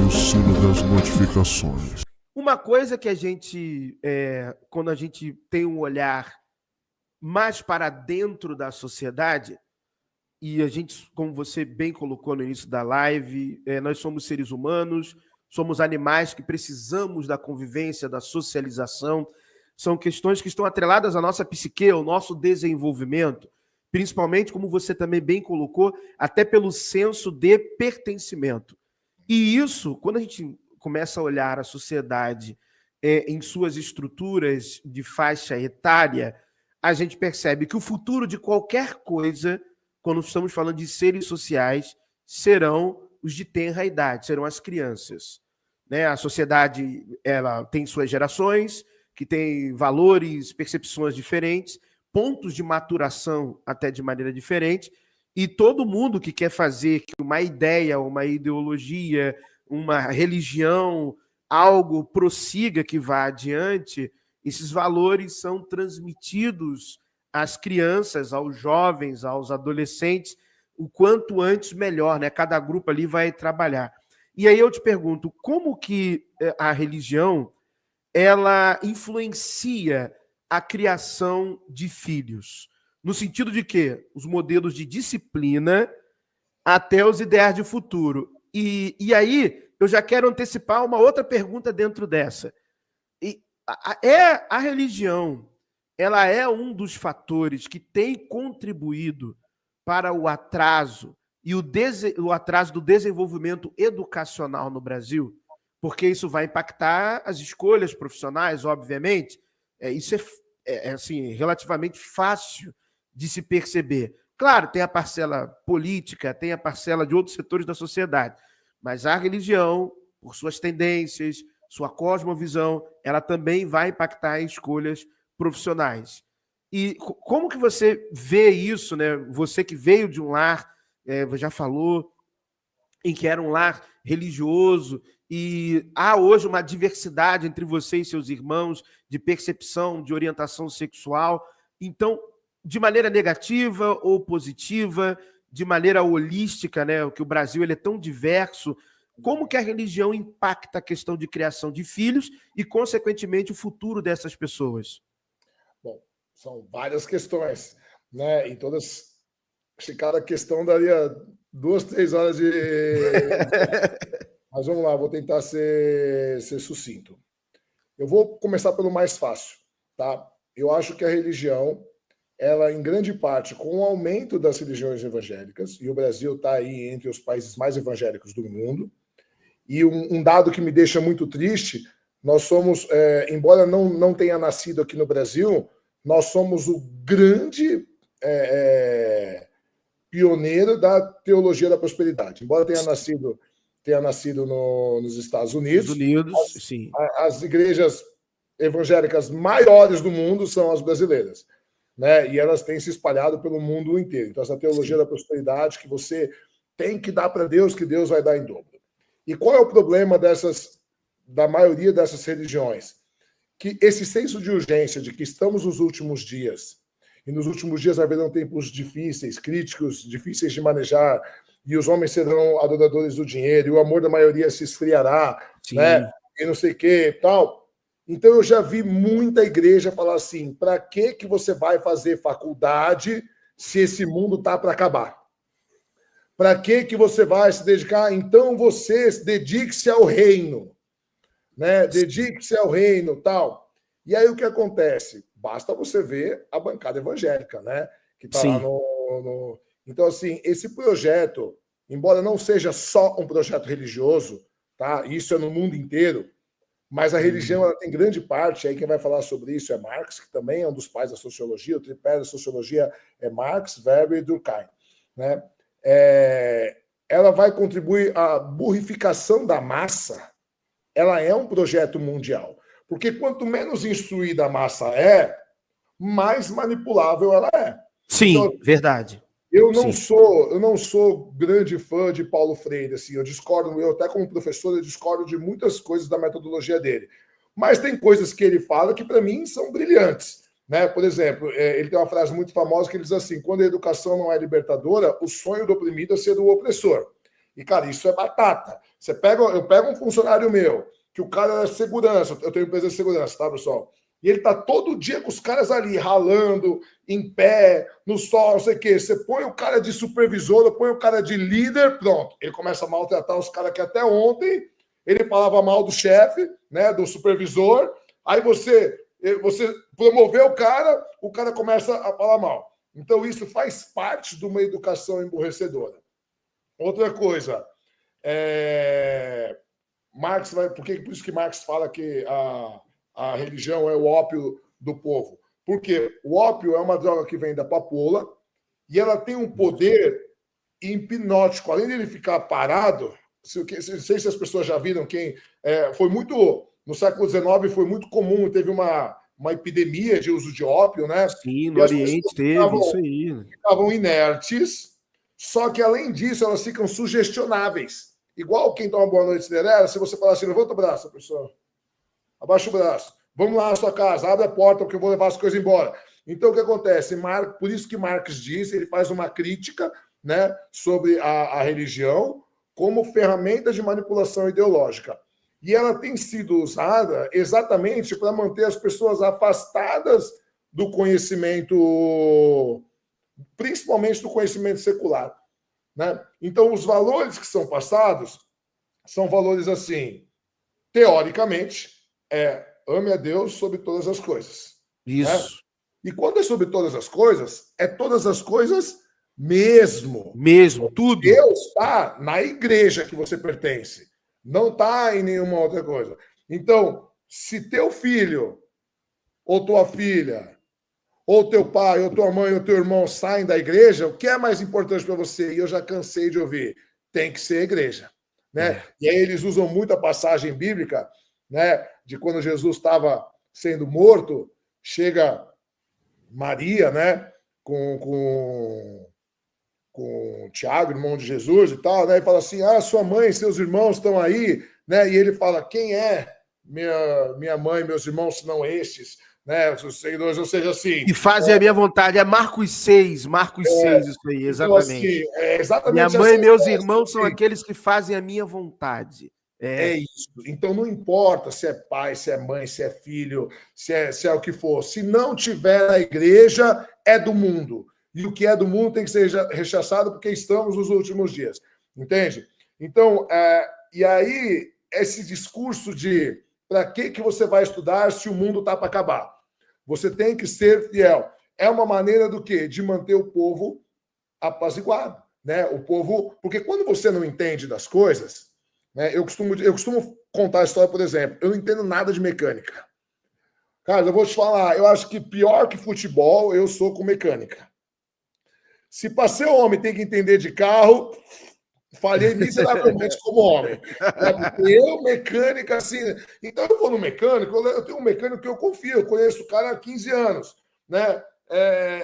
o sino das notificações. Uma coisa que a gente, quando a gente tem um olhar mais para dentro da sociedade, e a gente, como você bem colocou no início da live, nós somos seres humanos, somos animais que precisamos da convivência, da socialização, são questões que estão atreladas à nossa psique, ao nosso desenvolvimento, principalmente, como você também bem colocou, até pelo senso de pertencimento. E isso, quando a gente começa a olhar a sociedade em suas estruturas de faixa etária, a gente percebe que o futuro de qualquer coisa, quando estamos falando de seres sociais, serão os de tenra idade, serão as crianças. Né? A sociedade ela tem suas gerações, que têm valores, percepções diferentes, pontos de maturação até de maneira diferente, e todo mundo que quer fazer que uma ideia, uma ideologia, uma religião, algo prossiga, que vá adiante, esses valores são transmitidos às crianças, aos jovens, aos adolescentes, o quanto antes melhor, né? Cada grupo ali vai trabalhar. E aí eu te pergunto, como que a religião ela influencia a criação de filhos? No sentido de que os modelos de disciplina até os ideais de futuro. E aí eu já quero antecipar uma outra pergunta dentro dessa. A religião, ela é um dos fatores que tem contribuído para o atraso e o atraso do desenvolvimento educacional no Brasil? Porque isso vai impactar as escolhas profissionais, obviamente. Isso é assim, relativamente fácil de se perceber. Claro, tem a parcela política, tem a parcela de outros setores da sociedade, mas a religião, por suas tendências, sua cosmovisão, ela também vai impactar em escolhas profissionais. E como que você vê isso, né? Você que veio de um lar, já falou, em que era um lar religioso, e há hoje uma diversidade entre você e seus irmãos de percepção, de orientação sexual. Então, de maneira negativa ou positiva, de maneira holística, né? Que o Brasil ele é tão diverso, como que a religião impacta a questão de criação de filhos e, consequentemente, o futuro dessas pessoas? Bom, são várias questões, né? E todas, acho que cada questão daria 2, 3 horas de... Mas vamos lá, vou tentar ser sucinto. Eu vou começar pelo mais fácil, tá? Eu acho que a religião, ela, em grande parte, com o aumento das religiões evangélicas, e o Brasil está aí entre os países mais evangélicos do mundo, e um dado que me deixa muito triste, nós somos, embora não tenha nascido aqui no Brasil, nós somos o grande pioneiro da teologia da prosperidade. Embora tenha nascido nos Estados Unidos, sim. As igrejas evangélicas maiores do mundo são as brasileiras, né? E elas têm se espalhado pelo mundo inteiro. Então, essa teologia da prosperidade que você tem que dar para Deus, que Deus vai dar em dobro. E qual é o problema da maioria dessas religiões? Que esse senso de urgência de que estamos nos últimos dias, e nos últimos dias haverão tempos difíceis, críticos, difíceis de manejar, e os homens serão adoradores do dinheiro, e o amor da maioria se esfriará, né? E não sei o que, tal. Então eu já vi muita igreja falar assim, para que você vai fazer faculdade se esse mundo está para acabar? Para que você vai se dedicar? Então você dedique-se ao reino, né? Dedique-se ao reino, tal. E aí o que acontece? Basta você ver a bancada evangélica, né? Que está lá no... Então, assim, esse projeto, embora não seja só um projeto religioso, tá? Isso é no mundo inteiro, mas a religião ela tem grande parte, aí quem vai falar sobre isso é Marx, que também é um dos pais da sociologia, o tripé da sociologia é Marx, Weber e Durkheim, né? Ela vai contribuir à burrificação da massa, ela é um projeto mundial. Porque quanto menos instruída a massa é, mais manipulável ela é. Sim, então, verdade. Eu não sou grande fã de Paulo Freire, assim, eu até como professor, eu discordo de muitas coisas da metodologia dele. Mas tem coisas que ele fala que, para mim, são brilhantes. Né? Por exemplo, ele tem uma frase muito famosa que ele diz assim, quando a educação não é libertadora, o sonho do oprimido é ser o opressor. E, cara, isso é batata. Eu pego um funcionário meu, que o cara é segurança, eu tenho empresa de segurança, tá, pessoal? E ele tá todo dia com os caras ali, ralando, em pé, no sol, não sei o quê. Você põe o cara de supervisor, põe o cara de líder, pronto. Ele começa a maltratar os caras que até ontem ele falava mal do chefe, né, do supervisor. Aí você promoveu o cara começa a falar mal. Então, isso faz parte de uma educação emborrecedora. Outra coisa, Marx por isso que Marx fala que a religião é o ópio do povo? Porque o ópio é uma droga que vem da papoula e ela tem um poder hipnótico. Além de ele ficar parado, não sei se as pessoas já viram foi muito... No século XIX foi muito comum, teve uma epidemia de uso de ópio, né? Sim, no Oriente teve isso aí. Ficavam inertes, só que além disso elas ficam sugestionáveis. Igual quem toma Boa Noite Cinderela, se você falar assim, levanta o braço, pessoal. Abaixa o braço. Vamos lá na sua casa, abre a porta porque eu vou levar as coisas embora. Então, o que acontece? Por isso que Marx diz, ele faz uma crítica, né, sobre a religião como ferramenta de manipulação ideológica. E ela tem sido usada exatamente para manter as pessoas afastadas do conhecimento, principalmente do conhecimento secular, né? Então, os valores que são passados são valores assim, teoricamente, ame a Deus sobre todas as coisas. Isso. Né? E quando é sobre todas as coisas, é todas as coisas mesmo. Mesmo, tudo. Deus está na igreja que você pertence, não está em nenhuma outra coisa. Então, se teu filho, ou tua filha, ou teu pai, ou tua mãe, ou teu irmão saem da igreja, o que é mais importante para você? E eu já cansei de ouvir, tem que ser a igreja. Né? E aí eles usam muito a passagem bíblica, né, de quando Jesus estava sendo morto, chega Maria, né, com Tiago, irmão de Jesus e tal, né, e fala assim, sua mãe e seus irmãos estão aí, né, e ele fala, quem é minha mãe e meus irmãos, se não estes, né, os seguidores, ou seja, assim... E fazem a minha vontade, é Marcos 6, isso aí, exatamente. Então, assim, exatamente. Minha mãe e meus irmãos são aqueles que fazem a minha vontade. É isso. Então, não importa se é pai, se é mãe, se é filho, se é o que for. Se não tiver na igreja, é do mundo. E o que é do mundo tem que ser rechaçado porque estamos nos últimos dias. Entende? Então, e aí, esse discurso de para que você vai estudar se o mundo está para acabar? Você tem que ser fiel. É uma maneira do quê? De manter o povo apaziguado. Né? O povo... Porque quando você não entende das coisas... Né? Eu costumo contar a história, por exemplo, eu não entendo nada de mecânica. Cara, eu vou te falar, eu acho que pior que futebol, eu sou com mecânica. Se para ser homem tem que entender de carro, falhei miseravelmente como homem. Né? Porque eu, mecânica, assim... Então, eu vou no mecânico, eu tenho um mecânico que eu confio, eu conheço o cara há 15 anos. Né?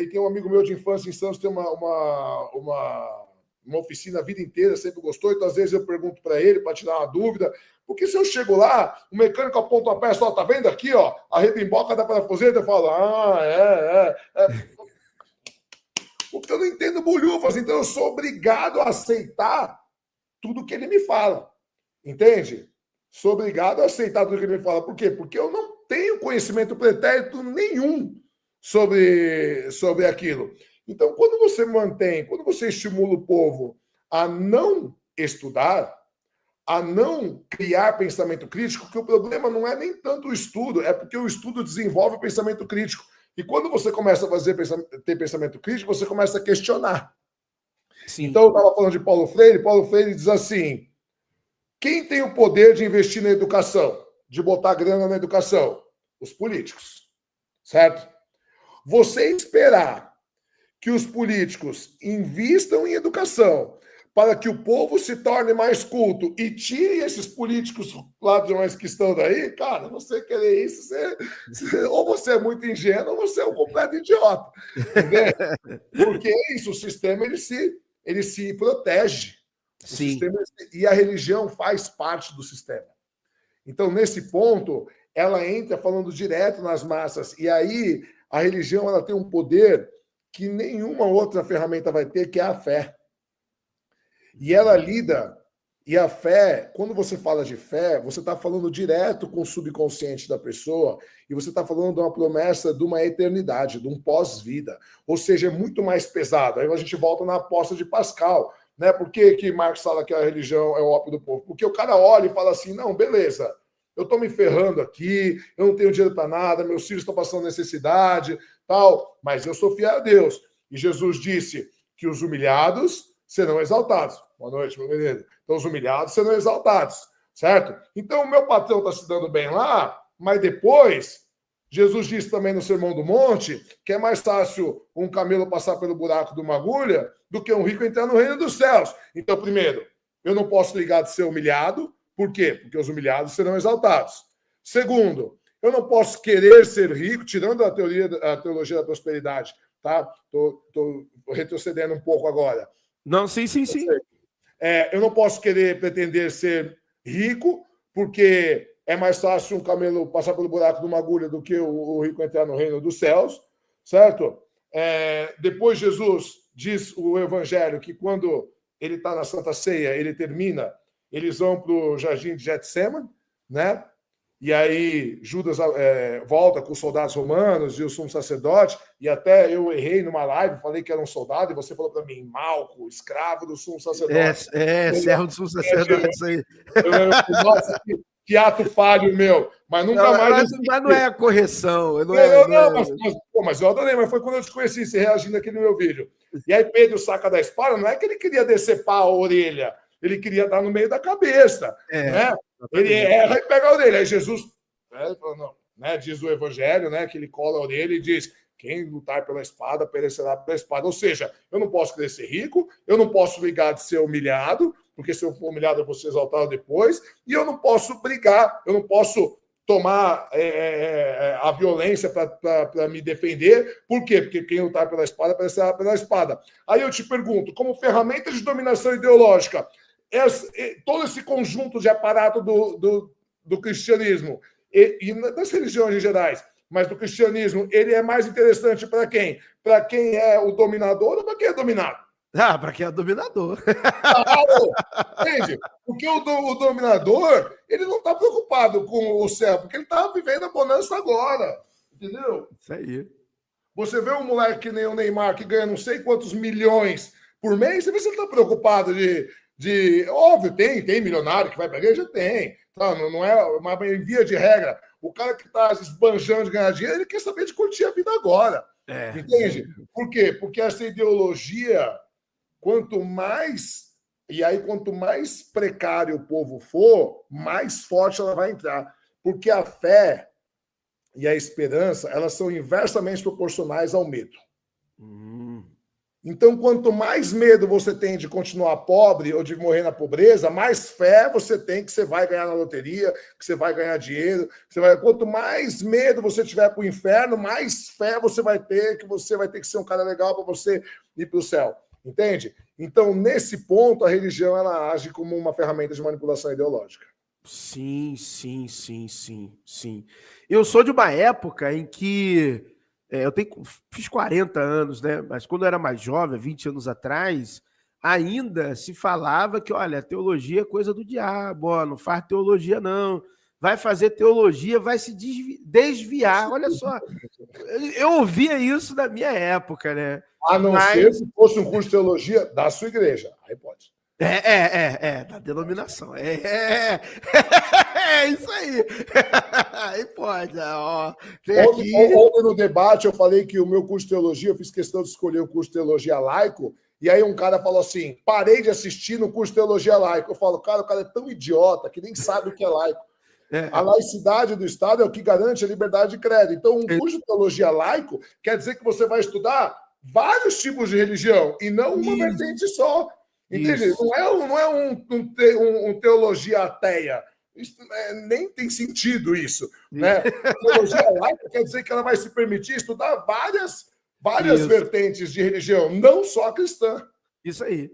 E tem um amigo meu de infância em Santos, tem uma oficina a vida inteira, sempre gostou, então às vezes eu pergunto para ele, para tirar uma dúvida, porque se eu chego lá, o mecânico aponta uma peça, tá vendo aqui, ó, a rebimboca da parafuseta, eu falo, porque eu não entendo bolhufas, então eu sou obrigado a aceitar tudo que ele me fala, entende? Sou obrigado a aceitar tudo que ele me fala, por quê? Porque eu não tenho conhecimento pretérito nenhum sobre aquilo. Então, quando você estimula o povo a não estudar, a não criar pensamento crítico, que o problema não é nem tanto o estudo, é porque o estudo desenvolve o pensamento crítico. E quando você começa a ter pensamento crítico, você começa a questionar. Sim. Então, eu estava falando de Paulo Freire diz assim, quem tem o poder de investir na educação, de botar grana na educação? Os políticos, certo? Você esperar que os políticos invistam em educação para que o povo se torne mais culto e tire esses políticos ladrões que estão daí, cara, você querer isso, ou você é muito ingênuo ou você é um completo idiota. Entendeu? Porque é isso, o sistema ele se protege. Sim. E a religião faz parte do sistema. Então, nesse ponto, ela entra falando direto nas massas. E aí, a religião ela tem um poder que nenhuma outra ferramenta vai ter, que é a fé. E ela lida, e a fé, quando você fala de fé, você está falando direto com o subconsciente da pessoa, e você está falando de uma promessa de uma eternidade, de um pós-vida. Ou seja, é muito mais pesado. Aí a gente volta na aposta de Pascal, né? Por que Marx fala que a religião é o ópio do povo? Porque o cara olha e fala assim, não, beleza, eu estou me ferrando aqui, eu não tenho dinheiro para nada, meus filhos estão passando necessidade, tal, mas eu sou fiel a Deus. E Jesus disse que os humilhados serão exaltados. Boa noite, meu querido. Então, os humilhados serão exaltados, certo? Então, o meu patrão está se dando bem lá, mas depois, Jesus disse também no Sermão do Monte que é mais fácil um camelo passar pelo buraco de uma agulha do que um rico entrar no reino dos céus. Então, primeiro, eu não posso ligar de ser humilhado. Por quê? Porque os humilhados serão exaltados. Segundo, eu não posso querer ser rico, tirando a teologia da prosperidade, tá? Estou retrocedendo um pouco agora. Não, sim. Eu não posso querer pretender ser rico, porque é mais fácil um camelo passar pelo buraco de uma agulha do que o rico entrar no reino dos céus, certo? Depois Jesus diz o Evangelho que quando ele está na Santa Ceia, ele termina, eles vão para o jardim de Getsemane, né? E aí Judas volta com os soldados romanos e o sumo sacerdote, e até eu errei numa live, falei que era um soldado, e você falou para mim, Malco, escravo do sumo sacerdote. Servo do sumo sacerdote, isso aí. Nossa, que ato falho meu. Mas nunca mais... Mas não é a correção. Mas eu adorei, mas foi quando eu te conheci, você reagindo aqui no meu vídeo. E aí Pedro saca da espada, não é que ele queria decepar a orelha, ele queria dar no meio da cabeça, né? Ele erra e pega a orelha. Aí Jesus, diz o Evangelho, né, que ele cola a orelha e diz: quem lutar pela espada, perecerá pela espada. Ou seja, eu não posso querer ser rico, eu não posso ligar de ser humilhado, porque se eu for humilhado eu vou ser exaltado depois, e eu não posso brigar, eu não posso tomar a violência para me defender. Por quê? Porque quem lutar pela espada, perecerá pela espada. Aí eu te pergunto, como ferramenta de dominação ideológica, todo esse conjunto de aparato do cristianismo e das religiões em gerais, mas do cristianismo, ele é mais interessante para quem? Para quem é o dominador ou para quem é dominado? Para quem é dominador. Entende? Porque o dominador, ele não está preocupado com o céu, porque ele está vivendo a bonança agora. Entendeu? Isso aí. Você vê um moleque que nem o Neymar, que ganha não sei quantos milhões por mês, você vê se ele está preocupado óbvio, tem milionário que vai para a igreja? Tem. Tá, não é uma via de regra. O cara que está esbanjando de ganhar dinheiro, ele quer saber de curtir a vida agora. Entende? Por quê? Porque essa ideologia, quanto mais precário o povo for, mais forte ela vai entrar. Porque a fé e a esperança, elas são inversamente proporcionais ao medo. Então, quanto mais medo você tem de continuar pobre ou de morrer na pobreza, mais fé você tem que você vai ganhar na loteria, que você vai ganhar dinheiro. Quanto mais medo você tiver para o inferno, mais fé você vai ter que ser um cara legal para você ir para o céu. Entende? Então, nesse ponto, a religião ela age como uma ferramenta de manipulação ideológica. Sim. Eu sou de uma época em que fiz 40 anos, né? Mas quando eu era mais jovem, 20 anos atrás, ainda se falava que, olha, teologia é coisa do diabo, não faz teologia não, vai fazer teologia, vai se desviar. Olha só, eu ouvia isso na minha época, né? A não ser se fosse um curso de teologia da sua igreja, aí pode. Da denominação. É isso aí. Aí pode. Ontem no debate eu falei que o meu curso de teologia, eu fiz questão de escolher o curso de teologia laico, e aí um cara falou assim, parei de assistir no curso de teologia laico. Eu falo, cara, o cara é tão idiota que nem sabe o que é laico. A laicidade do Estado é o que garante a liberdade de credo. Então, um curso de teologia laico quer dizer que você vai estudar vários tipos de religião e não uma vertente só. Entende? Não é um teologia ateia. Isso, nem tem sentido isso. Né? Teologia laica quer dizer que ela vai se permitir estudar várias vertentes de religião, não só a cristã. Isso aí.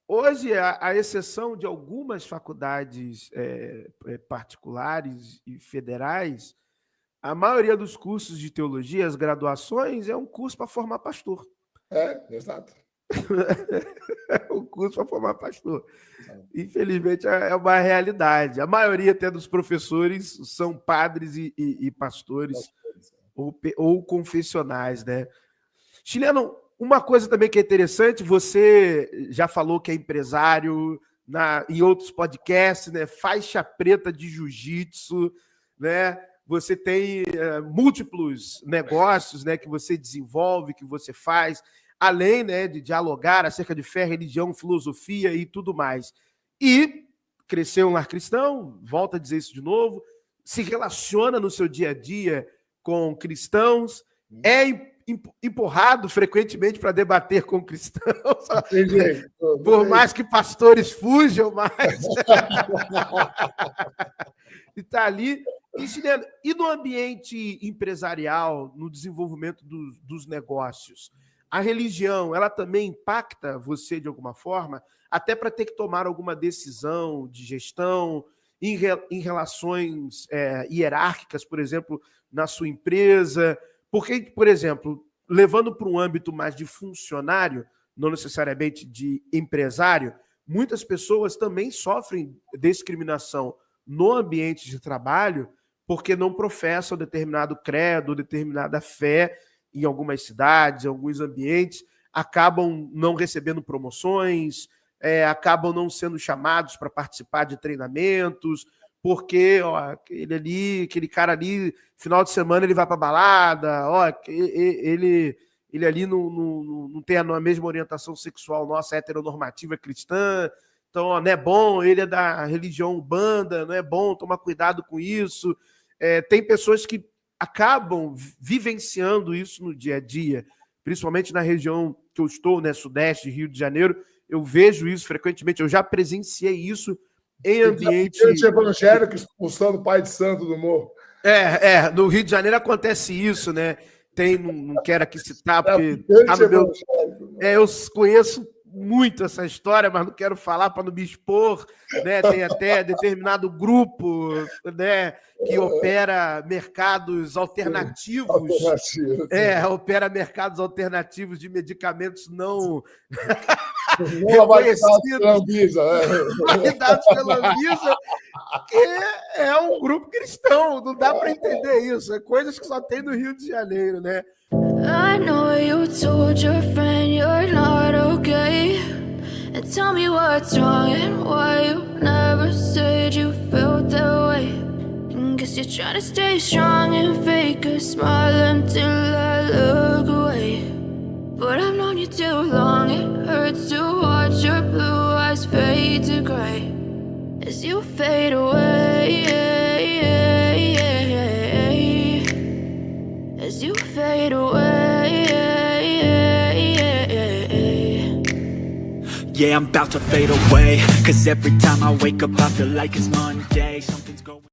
Hoje, a exceção de algumas faculdades particulares e federais, a maioria dos cursos de teologia, as graduações, é um curso para formar pastor. Exato. o curso para formar pastor. Infelizmente, é uma realidade. A maioria até dos professores são padres e pastores ou confessionais, né? Chileno, uma coisa também que é interessante, você já falou que é empresário em outros podcasts, né? Faixa preta de jiu-jitsu, né? Você tem múltiplos negócios, né, que você desenvolve, que você faz, além, né, de dialogar acerca de fé, religião, filosofia e tudo mais. E cresceu um lar cristão, volta a dizer isso de novo, se relaciona no seu dia a dia com cristãos, é empurrado frequentemente para debater com cristãos, por mais que pastores fujam, mas e está ali. E no ambiente empresarial, no desenvolvimento dos negócios, a religião, ela também impacta você de alguma forma, até para ter que tomar alguma decisão de gestão em relações hierárquicas, por exemplo, na sua empresa? Porque, por exemplo, levando para um âmbito mais de funcionário, não necessariamente de empresário, muitas pessoas também sofrem discriminação no ambiente de trabalho porque não professam determinado credo, determinada fé em algumas cidades, em alguns ambientes, acabam não recebendo promoções, acabam não sendo chamados para participar de treinamentos, porque aquele cara ali, final de semana ele vai para balada, ele ali não tem a mesma orientação sexual nossa, heteronormativa cristã, então não é bom, ele é da religião Umbanda, não é bom, tomar cuidado com isso. Tem pessoas que acabam vivenciando isso no dia a dia, principalmente na região que eu estou, né, Sudeste, Rio de Janeiro, eu vejo isso frequentemente, eu já presenciei isso em ambiente... evangélico expulsando o pai de santo do morro. No Rio de Janeiro acontece isso, né? Não quero aqui citar, porque eu conheço muito essa história, mas não quero falar para não me expor, né? Tem até determinado grupo, né, que opera mercados alternativos. Opera mercados alternativos de medicamentos não reconhecidos, validados pela Anvisa, que é um grupo cristão, não dá para entender isso, é coisas que só tem no Rio de Janeiro, né? I know you told your friend you're not okay, and tell me what's wrong and why you never said you felt that way. And guess you're trying to stay strong and fake a smile until I look away. But I've known you too long, it hurts to watch your blue eyes fade to gray as you fade away, as you fade away. Yeah, I'm about to fade away, 'cause every time I wake up I feel like it's Monday. Something's going